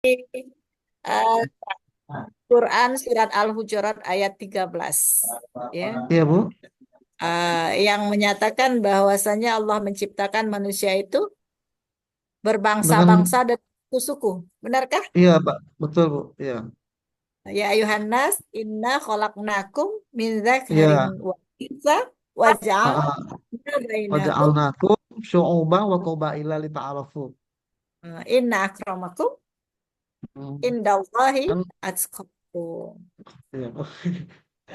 Eh, Quran surat Al-Hujurat ayat 13. Ya. Iya, Bu. Yang menyatakan bahwasanya Allah menciptakan manusia itu Dengan berbangsa-bangsa dan suku-suku. Benarkah? iya, Pak. Betul, Bu. Iya. Ya ayuhan nas inna khalaqnakum min dzakarin Iya. wa unsa wa ja'alna Heeh. bainakum Waja'alnakum syu'uban wa qabaila lita'arafu. inna akramakum Hmm. indallahi Kan atqakum. iya, Bu.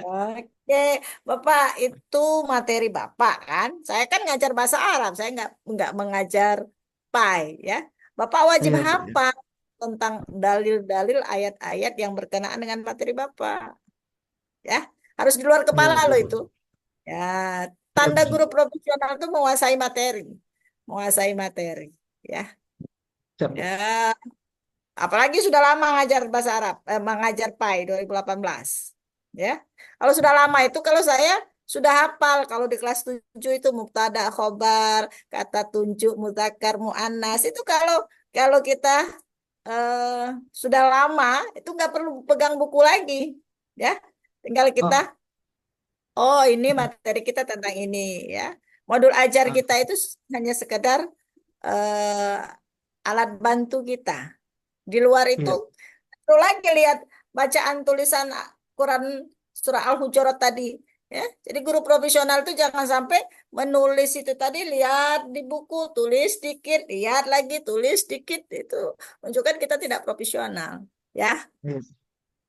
Oke, Bapak itu materi Bapak kan? Saya kan ngajar bahasa Arab, saya nggak mengajar PAI ya. Bapak wajib Iya, Bu. Iya. hafal tentang dalil-dalil ayat-ayat yang berkenaan dengan materi Bapak ya. Harus di luar Iya, kepala betul, loh Bu. itu. Ya, Iya, tanda guru profesional itu menguasai materi ya. siap, Bu. Ya, apalagi sudah lama ngajar bahasa Arab, mengajar PAI 2018. Ya. Kalau sudah lama itu kalau saya sudah hafal kalau di kelas 7 itu mubtada, khobar, kata tunjuk, mudzakkar, muannas itu kalau kalau kita eh, sudah lama itu nggak perlu pegang buku lagi. Ya. Tinggal kita Oh, oh ini materi kita tentang ini ya. Modul ajar ah, kita itu hanya sekedar alat bantu kita. Di luar itu, iya. perlu lagi lihat bacaan tulisan Quran surah Al-Hujurat tadi. Ya, jadi guru profesional itu jangan sampai menulis itu tadi lihat di buku, tulis dikit, lihat lagi, tulis dikit itu menunjukkan kita tidak profesional. Ya, Iya.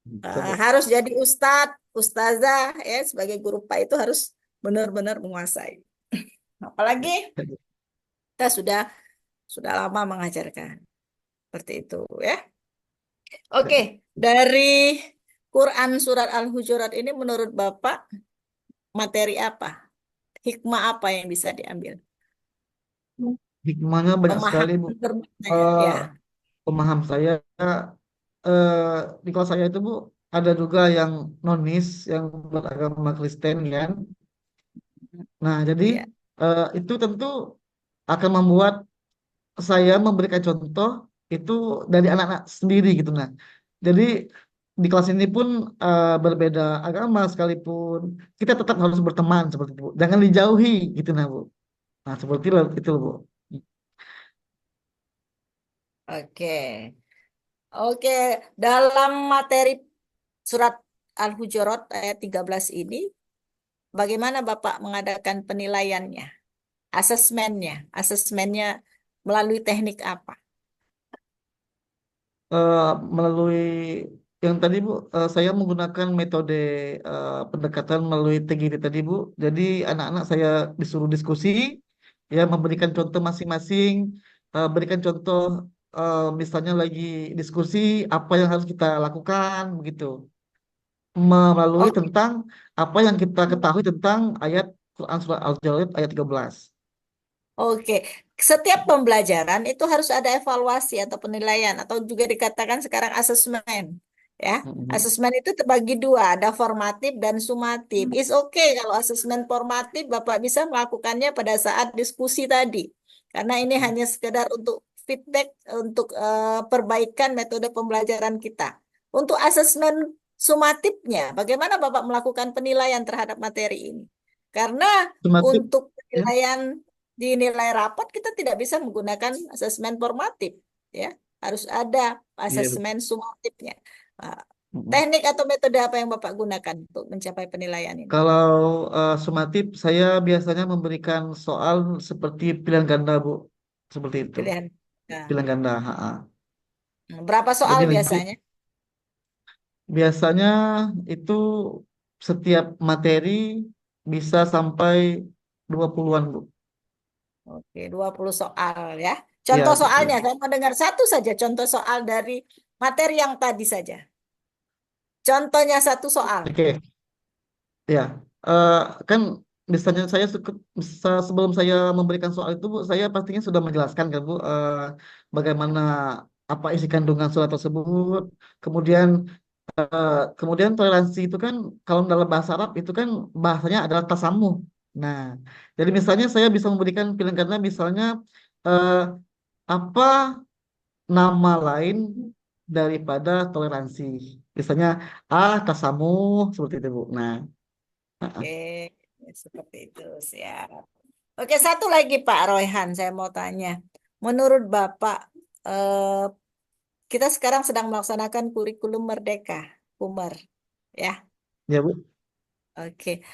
Siap, Bu. Harus jadi ustadz, ustazah ya sebagai guru PA itu harus benar-benar menguasai. Apalagi kita sudah lama mengajarkan seperti itu ya. Siap, Oke, Bu. dari Quran Surat Al-Hujurat ini menurut Bapak materi apa? Hikmah apa yang bisa diambil? Hikmahnya banyak sekali, Bu. Pemahaman bermaknanya, Eh, ya. Pemaham saya di kelas saya itu, Bu, ada juga yang nonis yang beragama Kristen kan. Nah, jadi Ya. itu tentu akan membuat saya memberikan contoh itu dari anak-anak sendiri gitu. Nah, jadi di kelas ini pun berbeda agama sekalipun kita tetap harus berteman seperti itu, Bu. Jangan dijauhi gitu, nah, Bu. Nah, seperti itu, Bu. Oke. Oke, dalam materi surat Al-Hujurat ayat 13 ini, bagaimana Bapak mengadakan penilaiannya, asesmennya? Asesmennya melalui teknik apa? Eh, Melalui yang tadi, Bu, saya menggunakan metode pendekatan melalui TGD tadi, Bu. Jadi anak-anak saya disuruh diskusi, ya memberikan contoh masing-masing, berikan contoh misalnya lagi diskusi apa yang harus kita lakukan begitu, melalui Oke. tentang apa yang kita ketahui tentang ayat Quran surah Al-Jalil ayat 13. Oke, setiap pembelajaran itu harus ada evaluasi atau penilaian atau juga dikatakan sekarang asesmen. Ya, Mhm. asesmen itu terbagi dua, ada formatif dan sumatif. Is okay kalau asesmen formatif Bapak bisa melakukannya pada saat diskusi tadi. Karena ini hanya sekedar untuk feedback untuk perbaikan metode pembelajaran kita. Untuk asesmen sumatifnya, bagaimana Bapak melakukan penilaian terhadap materi ini? Karena Tematik, untuk ya. penilaian di nilai rapat kita tidak bisa menggunakan asesmen formatif ya harus ada Iya, asesmen sumatifnya. Nah, betul. teknik atau metode apa yang Bapak gunakan untuk mencapai penilaian ini? Kalau sumatif, saya biasanya memberikan soal seperti pilihan ganda, Bu. Seperti itu. Pilihan ya. Pilihan ganda. Ha-ha. Berapa soal Jadi nanti biasanya? biasanya itu setiap materi bisa sampai 20-an, Bu. Oke, 20 soal ya. Ya, Contoh betul. soalnya saya mau dengar satu saja contoh soal dari materi yang tadi saja. Contohnya satu soal. Oke, ya. Eh, kan misalnya sebelum saya memberikan soal itu, Bu, saya pastinya sudah menjelaskan kan, Bu, bagaimana apa isi kandungan surat tersebut. Kemudian kemudian toleransi itu kan kalau dalam bahasa Arab itu kan bahasanya adalah tasamuh. Nah, jadi misalnya saya bisa memberikan pilihan kata misalnya eh, apa nama lain daripada toleransi. Misalnya tasamu seperti itu Bu. Nah, Oke, seperti itu. Siap. Oke, satu lagi Pak Royhan, saya mau tanya. Menurut Bapak, eh, kita sekarang sedang melaksanakan kurikulum Merdeka, Kumar, ya. ya Bu. Oke,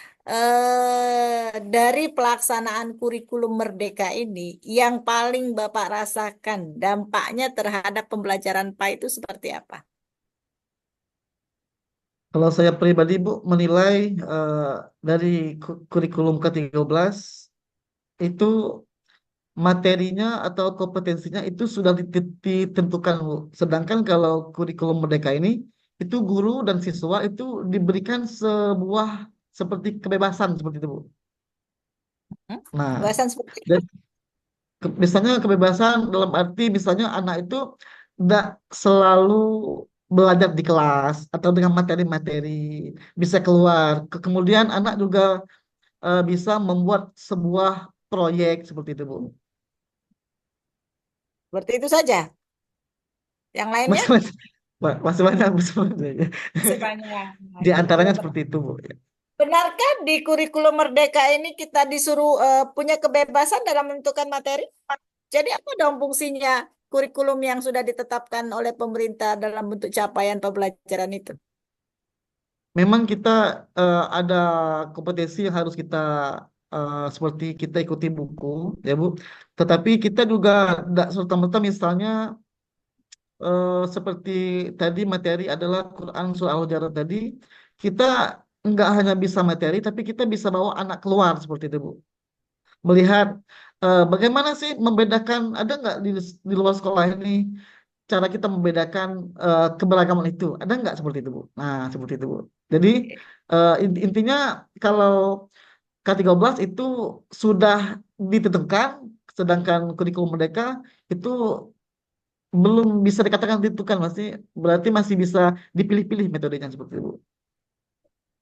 dari pelaksanaan kurikulum Merdeka ini, yang paling Bapak rasakan dampaknya terhadap pembelajaran PA itu seperti apa? Kalau saya pribadi Bu menilai dari kurikulum ke-13 itu materinya atau kompetensinya itu sudah ditentukan Bu. Sedangkan kalau kurikulum Merdeka ini itu guru dan siswa itu diberikan sebuah seperti kebebasan seperti itu Bu. Hmm? Nah, Bahasan seperti itu. dan misalnya kebebasan dalam arti misalnya anak itu tidak selalu belajar di kelas atau dengan materi-materi bisa keluar. Kemudian anak juga bisa membuat sebuah proyek seperti itu Bu. Seperti itu saja. Yang lainnya Masih masih masih banyak masih banyak. masih banyak. Nah, Di antaranya kurikulum seperti itu Bu. Benarkah di kurikulum Merdeka ini kita disuruh punya kebebasan dalam menentukan materi? Jadi apa dong fungsinya kurikulum yang sudah ditetapkan oleh pemerintah dalam bentuk capaian pembelajaran itu? Memang kita ada kompetensi yang harus kita seperti kita ikuti buku ya Bu. Tetapi kita juga tidak serta-merta misalnya seperti tadi materi adalah Quran surah Al-Hujurat tadi kita nggak hanya bisa materi tapi kita bisa bawa anak keluar seperti itu Bu. Melihat bagaimana sih membedakan ada nggak di luar sekolah ini cara kita membedakan keberagaman itu ada nggak seperti itu Bu? Nah seperti itu Bu. Jadi intinya kalau K13 itu sudah ditentukan, sedangkan kurikulum Merdeka itu belum bisa dikatakan ditentukan, masih berarti masih bisa dipilih-pilih metodenya seperti itu.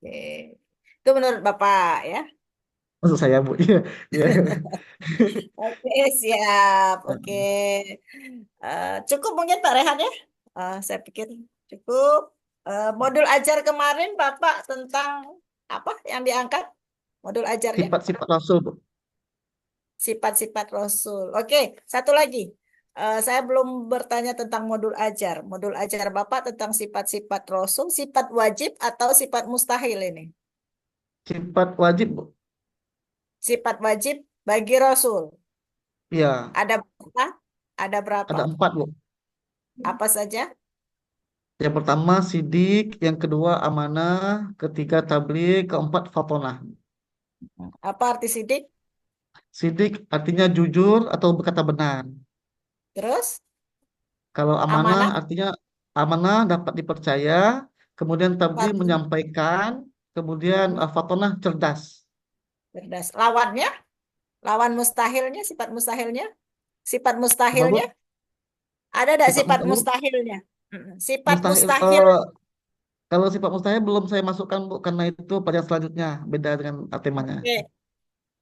Oke. Itu menurut Bapak ya. Maksud saya Bu, iya, iya. Oke, siap. Oke. Cukup mungkin Pak Rehan ya. Saya pikir cukup. Modul ajar kemarin Bapak tentang apa yang diangkat? Modul ajarnya? Sifat-sifat Rasul Bu. Sifat-sifat Rasul. Oke, satu lagi. Saya belum bertanya tentang modul ajar. Modul ajar Bapak tentang sifat-sifat Rasul, sifat wajib atau sifat mustahil ini? Sifat wajib Bu. Sifat wajib bagi Rasul. Iya, Ada berapa? Ada berapa? ada 4 Bu. Apa saja? Yang pertama sidik, yang kedua amanah, ketiga tabligh, keempat fatonah. Apa arti sidik? Sidik artinya jujur atau berkata benar. Terus Kalau amanah amanah, artinya amanah dapat dipercaya, kemudian tabligh patuh, menyampaikan, kemudian fatonah cerdas. cerdas. Lawannya, lawan mustahilnya, sifat mustahilnya. Sifat Apa Bu? mustahilnya, ada tidak Sifat sifat mustahil. mustahilnya? Sifat Mustahil. mustahil. Kalau sifat mustahil belum saya masukkan Bu, karena itu pada selanjutnya beda dengan temanya. Oke.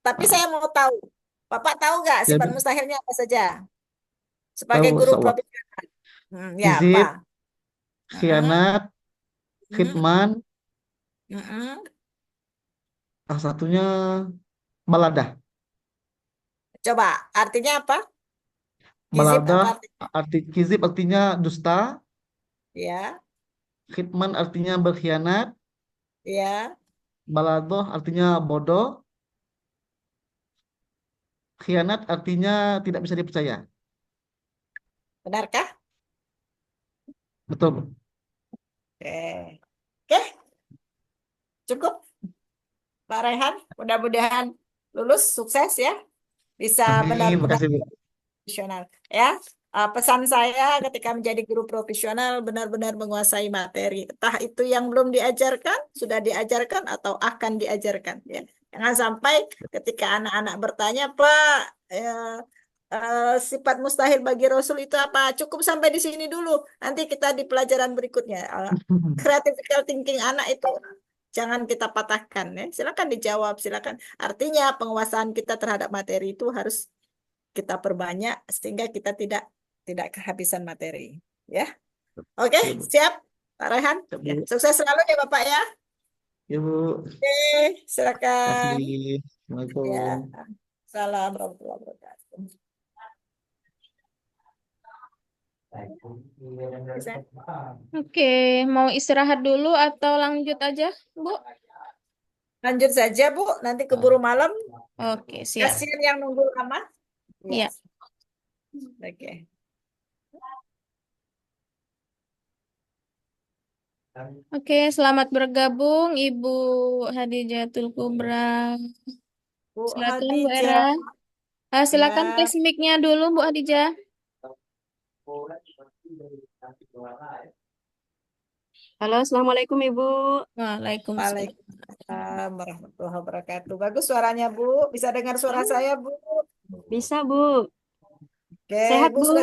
Tapi Nah, saya mau tahu, Bapak tahu nggak ya sifat Bu, mustahilnya apa saja? Sebagai tahu guru Insya Allah. profesional. Ya, apa? Kizib, Mm-mm, khianat, mm-mm, khidman, mm-mm. satunya baladah. Coba, artinya apa? Gizip Baladah apa artinya? kizib artinya dusta, Ya, khidman artinya berkhianat, ya. baladoh artinya bodoh, khianat artinya tidak bisa dipercaya. Benarkah? Betul Bu. Oke. Oke, cukup Pak Rehan. Mudah-mudahan lulus sukses ya. Bisa Amin, benar-benar makasih Bu. profesional ya. Pesan saya ketika menjadi guru profesional benar-benar menguasai materi. Entah itu yang belum diajarkan, sudah diajarkan atau akan diajarkan ya. Jangan sampai ketika anak-anak bertanya, Pak, sifat mustahil bagi Rasul itu apa? Cukup sampai di sini dulu. Nanti kita di pelajaran berikutnya. Critical thinking anak itu jangan kita patahkan ya. Silakan dijawab, silakan. Artinya penguasaan kita terhadap materi itu harus kita perbanyak sehingga kita tidak kehabisan materi. Ya. Oke, Ya, Bu. siap, Pak Rehan. Ya, Ya, Bu. sukses selalu ya Bapak ya. Ya, Bu. Oke, Makasih. silakan. Ya, Assalamualaikum. salam warahmatullahi wabarakatuh. Bisa. Oke, mau istirahat dulu atau lanjut aja, Bu? Lanjut saja, Bu. Nanti keburu malam. Oke, siap. Kasihan yang nunggu lama. Ya, Iya. oke. Oke, selamat bergabung Ibu Hadijatul Kubra. Bu Silakan Bu Era. Hadijah. Silakan tes Ya, mic-nya dulu Bu Hadijah. Halo, Assalamualaikum Ibu. Waalaikumsalam. Waalaikumsalam warahmatullahi wabarakatuh. Bagus suaranya, Bu. Bisa dengar suara saya, Bu. Bisa Bu. Oke, Sehat Bu Bu. sudah